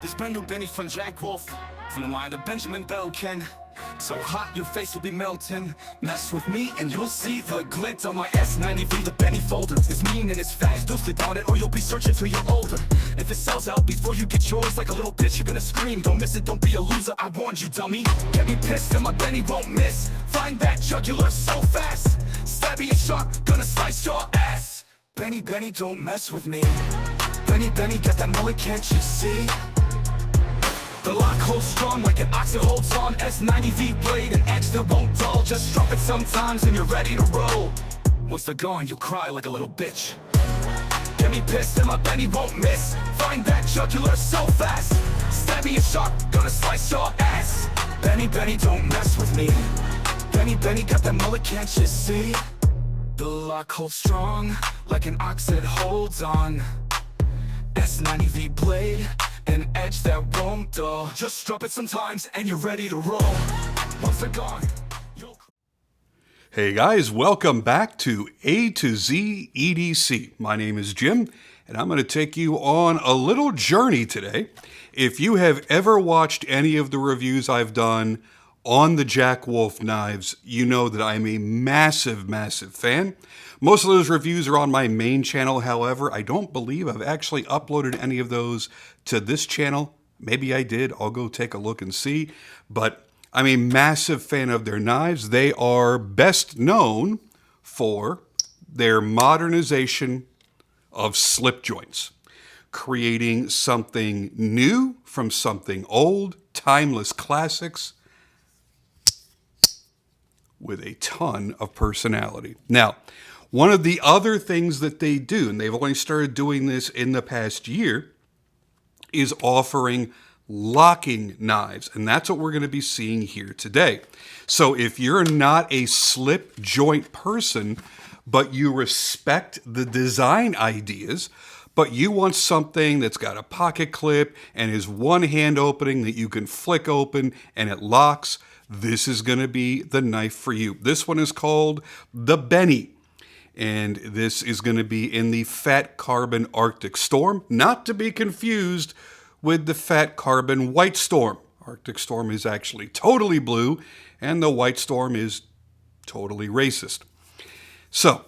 This brand new Benny from Jack Wolf, from the line of Benjamin Belkin. So hot your face will be melting. Mess with me and you'll see the glint on my S90V. The Benny folder is mean and it's fast. Don't slip on it or you'll be searching till you're older. If it sells out before you get yours like a little bitch, you're gonna scream. Don't miss it, don't be a loser, I warned you, dummy. Get me pissed and my Benny won't miss. Find that jugular so fast. Stabby and sharp, gonna slice your ass. Benny, Benny, don't mess with me. Benny, Benny, got that mullet, can't you see? The lock holds strong like an ox, it holds on. S90V blade, an edge that won't dull. Just drop it sometimes and you're ready to roll. Once they're gone, you'll cry like a little bitch. Get me pissed and my Benny won't miss. Find that jugular so fast. Stabby and sharp, gonna slice your ass. Benny, Benny, don't mess with me. Benny, Benny, got that mullet, can't you see? The lock holds strong like an ox, it holds on. S90V blade, an edge that won't dull. Just drop it sometimes and you're ready to roll. Once they're gone, Hey guys, welcome back to A to Z EDC. My name is Jim, and I'm going to take you on a little journey today. If you have ever watched any of the reviews I've done on the Jack Wolf knives, you know that I'm a massive, massive fan. Most of those reviews are on my main channel. However, I don't believe I've actually uploaded any of those to this channel. Maybe I did. I'll go take a look and see. But I'm a massive fan of their knives. They are best known for their modernization of slip joints, creating something new from something old, timeless classics with a ton of personality. Now, one of the other things that they do, and they've only started doing this in the past year, is offering locking knives. And that's what we're going to be seeing here today. So if you're not a slip joint person, but you respect the design ideas, but you want something that's got a pocket clip and is one hand opening that you can flick open and it locks, this is going to be the knife for you. This one is called the Benny. And this is going to be in the Fat Carbon Arctic Storm, not to be confused with the Fat Carbon White Storm. Arctic Storm is actually totally blue, and the White Storm is totally racist. So,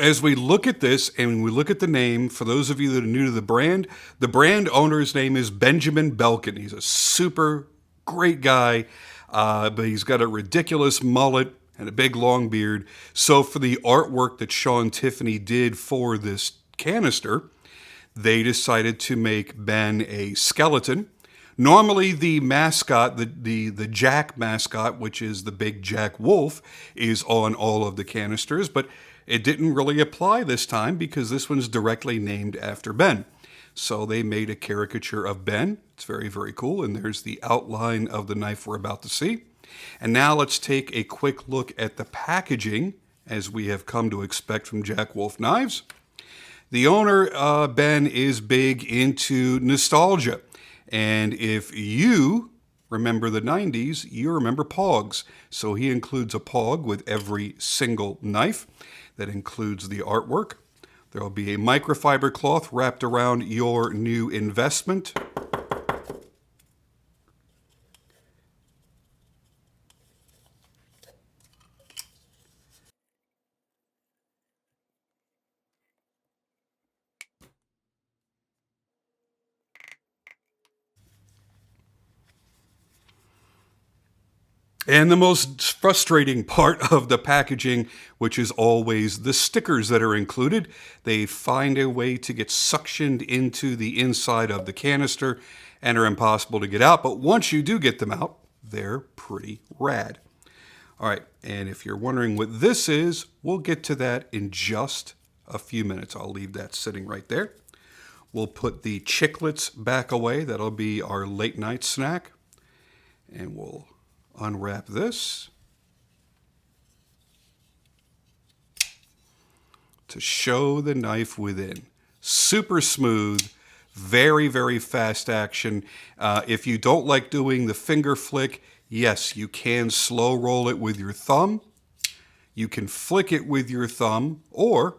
as we look at this and we look at the name, for those of you that are new to the brand owner's name is Benjamin Belkin. He's a super great guy, but he's got a ridiculous mullet and a big long beard. So for the artwork that Sean Tiffany did for this canister, they decided to make Ben a skeleton. Normally the mascot, the Jack mascot, which is the big Jack Wolf, is on all of the canisters, but it didn't really apply this time because this one's directly named after Ben. So they made a caricature of Ben. It's very, very cool. And there's the outline of the knife we're about to see. And now let's take a quick look at the packaging, as we have come to expect from Jack Wolf knives. The owner, Ben, is big into nostalgia. And if you remember the 90s, you remember Pogs. So he includes a Pog with every single knife. That includes the artwork. There will be a microfiber cloth wrapped around your new investment. And the most frustrating part of the packaging, which is always the stickers that are included, they find a way to get suctioned into the inside of the canister and are impossible to get out. But once you do get them out, they're pretty rad. All right, and if you're wondering what this is, we'll get to that in just a few minutes. I'll leave that sitting right there. We'll put the chiclets back away. That'll be our late night snack. And we'll unwrap this to show the knife within. Super smooth, very, very fast action. If you don't like doing the finger flick, yes, you can slow roll it with your thumb. You can flick it with your thumb, or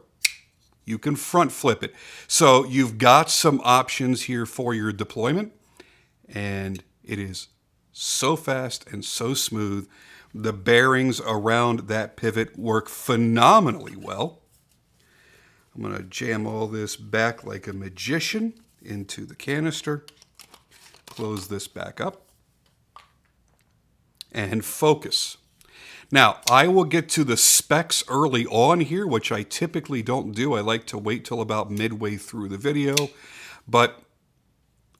You can front flip it. So you've got some options here for your deployment, and it is so fast and so smooth. The bearings around that pivot work phenomenally well. I'm going to jam all this back like a magician into the canister. Close this back up. And focus. Now, I will get to the specs early on here, which I typically don't do. I like to wait till about midway through the video, but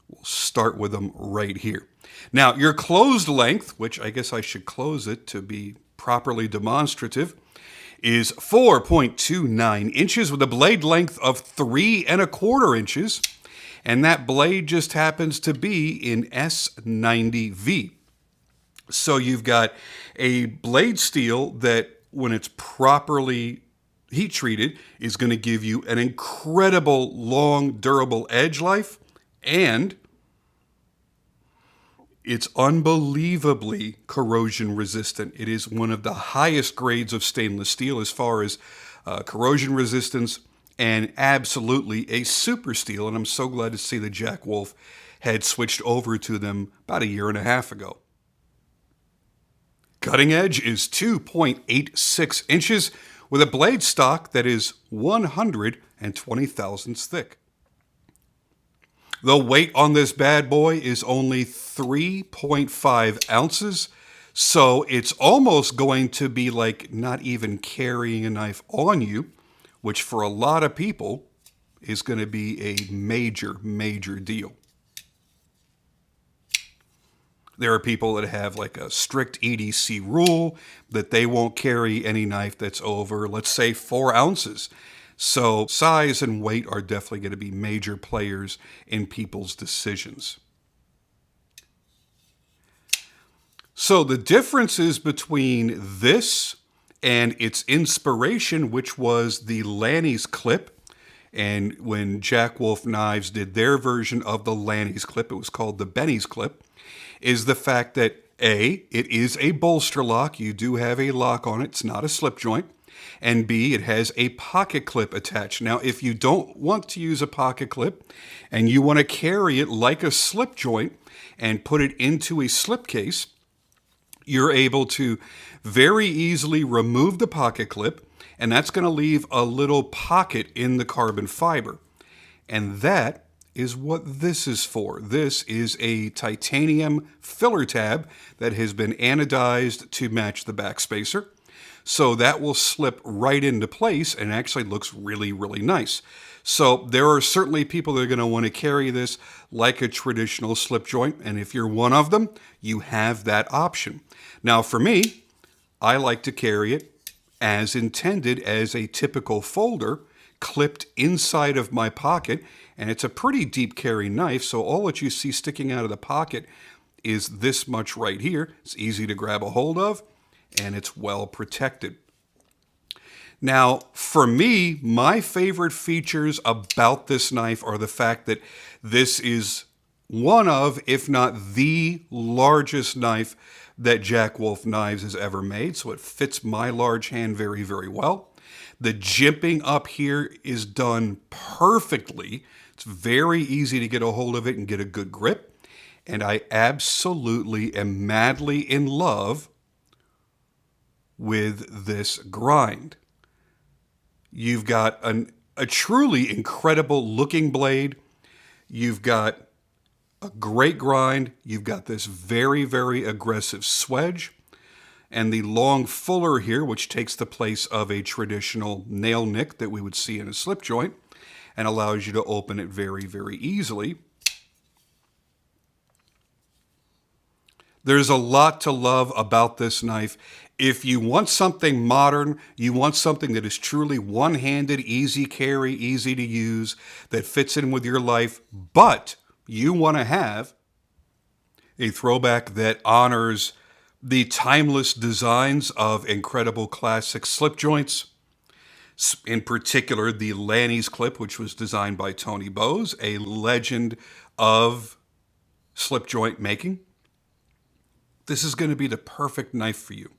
we'll start with them right here. Now, your closed length, which I guess I should close it to be properly demonstrative, is 4.29 inches with a blade length of 3¼ inches, and that blade just happens to be in S90V. So you've got a blade steel that, when it's properly heat treated, is going to give you an incredible long, durable edge life, and it's unbelievably corrosion resistant. It is one of the highest grades of stainless steel as far as corrosion resistance, and absolutely a super steel. And I'm so glad to see that Jack Wolf had switched over to them about 1.5 years ago. Cutting edge is 2.86 inches with a blade stock that is 120 thousandths thick. The weight on this bad boy is only 3.5 ounces, so it's almost going to be like not even carrying a knife on you, which for a lot of people is going to be a major, major deal. There are people that have like a strict EDC rule that they won't carry any knife that's over, let's say, 4 ounces. So size and weight are definitely going to be major players in people's decisions. So the differences between this and its inspiration, which was the Lanny's clip, and when Jack Wolf Knives did their version of the Lanny's clip, it was called the Benny's clip, is the fact that A, it is a bolster lock. You do have a lock on it. It's not a slip joint. And B, it has a pocket clip attached. Now, if you don't want to use a pocket clip and you want to carry it like a slip joint and put it into a slip case, you're able to very easily remove the pocket clip, and that's going to leave a little pocket in the carbon fiber. And that is what this is for. This is a titanium filler tab that has been anodized to match the backspacer. So that will slip right into place and actually looks really, really nice. So there are certainly people that are going to want to carry this like a traditional slip joint. And if you're one of them, you have that option. Now for me, I like to carry it as intended, as a typical folder, clipped inside of my pocket, and it's a pretty deep carry knife, so all that you see sticking out of the pocket is this much right here. It's easy to grab a hold of, and it's well protected. Now, for me, my favorite features about this knife are the fact that this is one of, if not the largest knife that Jack Wolf Knives has ever made, so it fits my large hand very, very well. The jimping up here is done perfectly. It's very easy to get a hold of it and get a good grip. And I absolutely am madly in love with this grind. You've got a truly incredible looking blade. You've got a great grind. You've got this very, very aggressive swedge. And the long fuller here, which takes the place of a traditional nail nick that we would see in a slip joint and allows you to open it very, very easily. There's a lot to love about this knife. If you want something modern, you want something that is truly one-handed, easy carry, easy to use, that fits in with your life, but you want to have a throwback that honors the timeless designs of incredible classic slip joints, in particular the Lanny's clip, which was designed by Tony Bowes, a legend of slip joint making. This is going to be the perfect knife for you.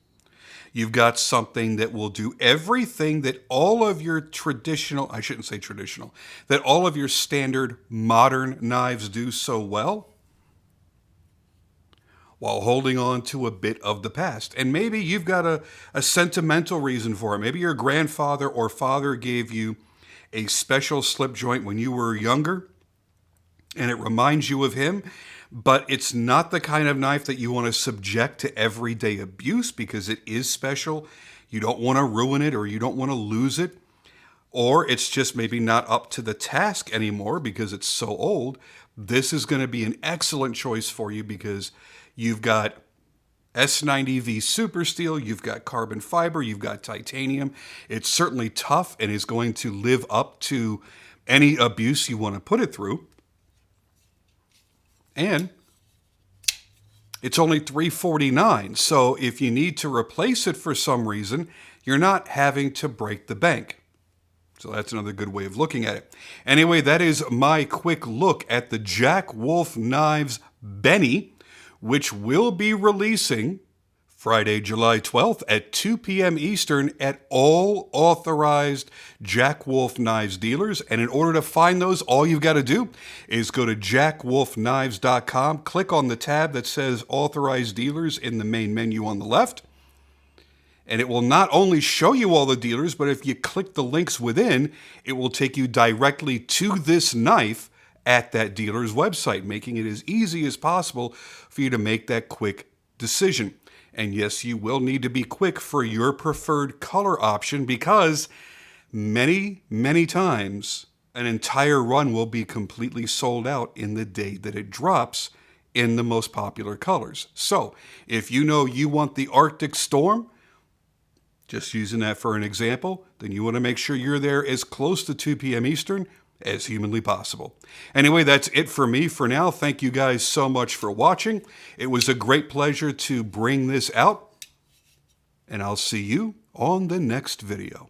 You've got something that will do everything that all of your traditional, I shouldn't say traditional, that all of your standard modern knives do so well, while holding on to a bit of the past. And maybe you've got a sentimental reason for it. Maybe your grandfather or father gave you a special slip joint when you were younger, and it reminds you of him, but it's not the kind of knife that you want to subject to everyday abuse because it is special. You don't want to ruin it, or you don't want to lose it, or it's just maybe not up to the task anymore because it's so old. This is going to be an excellent choice for you because you've got S90V super steel, you've got carbon fiber, you've got titanium. It's certainly tough and is going to live up to any abuse you want to put it through. And it's only $349. So if you need to replace it for some reason, you're not having to break the bank. So that's another good way of looking at it. Anyway, that is my quick look at the Jack Wolf Knives Benny, which will be releasing Friday, July 12th at 2 p.m. Eastern at all authorized Jack Wolf Knives dealers. And in order to find those, all you've got to do is go to jackwolfknives.com, click on the tab that says authorized dealers in the main menu on the left. And it will not only show you all the dealers, but if you click the links within, it will take you directly to this knife at that dealer's website, making it as easy as possible for you to make that quick decision. And yes, you will need to be quick for your preferred color option because many, many times an entire run will be completely sold out in the day that it drops in the most popular colors. So if you know you want the Arctic Storm, just using that for an example, then you want to make sure you're there as close to 2 p.m. Eastern as humanly possible. Anyway, that's it for me for now. Thank you guys so much for watching. It was a great pleasure to bring this out, and I'll see you on the next video.